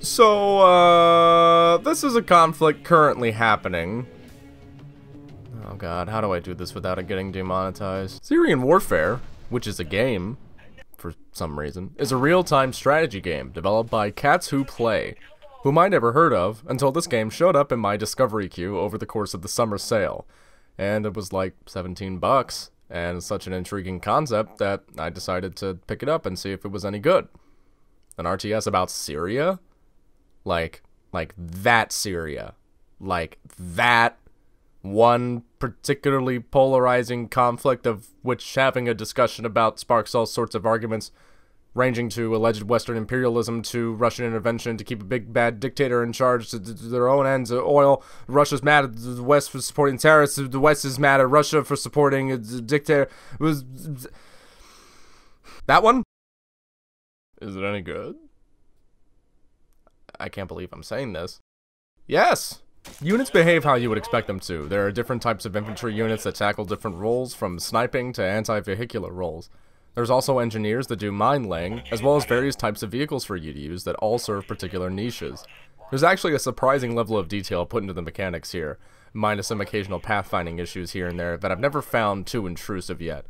So, this is a conflict currently happening. Oh god, how do I do this without it getting demonetized? Syrian Warfare, which is a game, for some reason, is a real-time strategy game developed by Cats Who Play, whom I never heard of until this game showed up in my discovery queue over the course of the summer sale. And it was like 17 bucks, and such an intriguing concept that I decided to pick it up and see if it was any good. An RTS about Syria? Like that Syria. Like that one particularly polarizing conflict of which having a discussion about sparks all sorts of arguments, ranging to alleged Western imperialism to Russian intervention to keep a big bad dictator in charge to their own ends of oil. Russia's mad at the West for supporting terrorists. The West is mad at Russia for supporting a dictator. It was that one? Is it any good? I can't believe I'm saying this. Yes! Units behave how you would expect them to. There are different types of infantry units that tackle different roles, from sniping to anti-vehicular roles. There's also engineers that do mine laying, as well as various types of vehicles for you to use that all serve particular niches. There's actually a surprising level of detail put into the mechanics here, minus some occasional pathfinding issues here and there that I've never found too intrusive yet.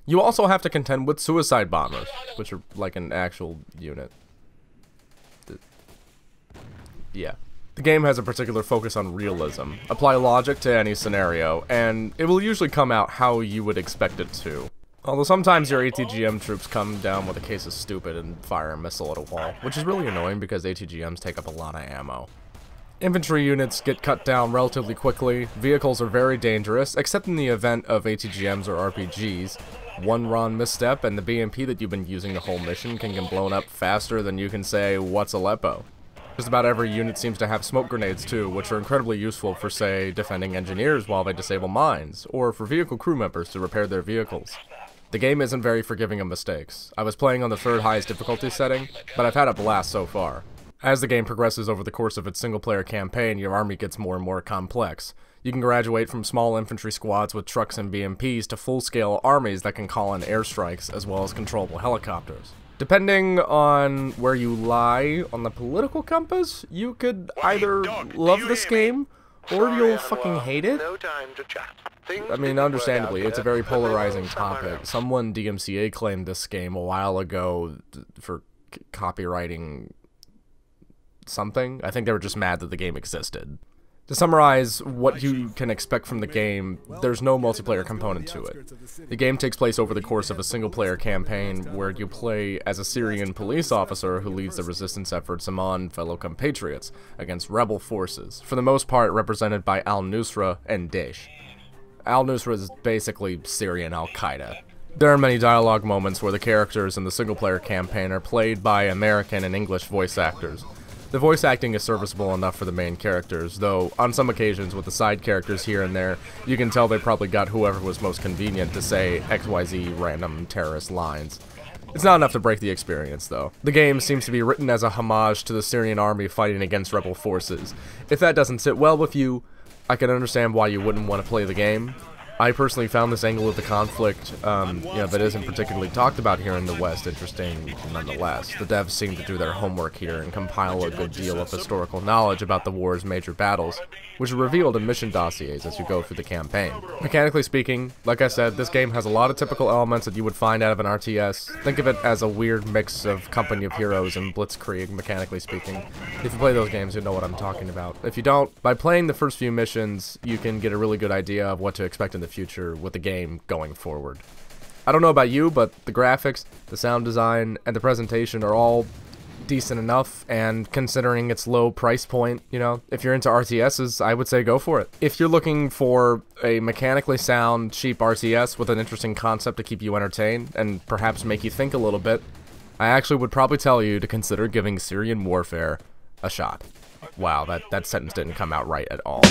You also have to contend with suicide bombers, which are like an actual unit. Yeah. The game has a particular focus on realism. Apply logic to any scenario, and it will usually come out how you would expect it to. Although sometimes your ATGM troops come down with a case of stupid and fire a missile at a wall, which is really annoying because ATGMs take up a lot of ammo. Infantry units get cut down relatively quickly, vehicles are very dangerous, except in the event of ATGMs or RPGs. One wrong misstep and the BMP that you've been using the whole mission can get blown up faster than you can say, "What's Aleppo?" Just about every unit seems to have smoke grenades too, which are incredibly useful for, say, defending engineers while they disable mines, or for vehicle crew members to repair their vehicles. The game isn't very forgiving of mistakes. I was playing on the third highest difficulty setting, but I've had a blast so far. As the game progresses over the course of its single-player campaign, your army gets more and more complex. You can graduate from small infantry squads with trucks and BMPs to full-scale armies that can call in airstrikes, as well as controllable helicopters. Depending on where you lie on the political compass, you could either love this game, or you'll fucking hate it. I mean, understandably, it's a very polarizing topic. Someone DMCA claimed this game a while ago for copywriting something. I think they were just mad that the game existed. To summarize what you can expect from the game, there's no multiplayer component to it. The game takes place over the course of a single-player campaign where you play as a Syrian police officer who leads the resistance efforts among fellow compatriots against rebel forces, for the most part represented by al-Nusra and Daesh. Al-Nusra is basically Syrian Al-Qaeda. There are many dialogue moments where the characters in the single-player campaign are played by American and English voice actors. The voice acting is serviceable enough for the main characters, though on some occasions with the side characters here and there, you can tell they probably got whoever was most convenient to say XYZ random terrorist lines. It's not enough to break the experience, though. The game seems to be written as a homage to the Syrian army fighting against rebel forces. If that doesn't sit well with you, I can understand why you wouldn't want to play the game. I personally found this angle of the conflict, that isn't particularly talked about here in the West, interesting nonetheless. The devs seem to do their homework here and compile a good deal of historical knowledge about the war's major battles, which are revealed in mission dossiers as you go through the campaign. Mechanically speaking, like I said, this game has a lot of typical elements that you would find out of an RTS. Think of it as a weird mix of Company of Heroes and Blitzkrieg, mechanically speaking. If you play those games, you know what I'm talking about. If you don't, by playing the first few missions, you can get a really good idea of what to expect in the future with the game going forward. I don't know about you, but the graphics, the sound design, and the presentation are all decent enough, and considering its low price point, if you're into RTSs, I would say go for it. If you're looking for a mechanically sound, cheap RTS with an interesting concept to keep you entertained, and perhaps make you think a little bit, I actually would probably tell you to consider giving Syrian Warfare a shot. Wow, that sentence didn't come out right at all.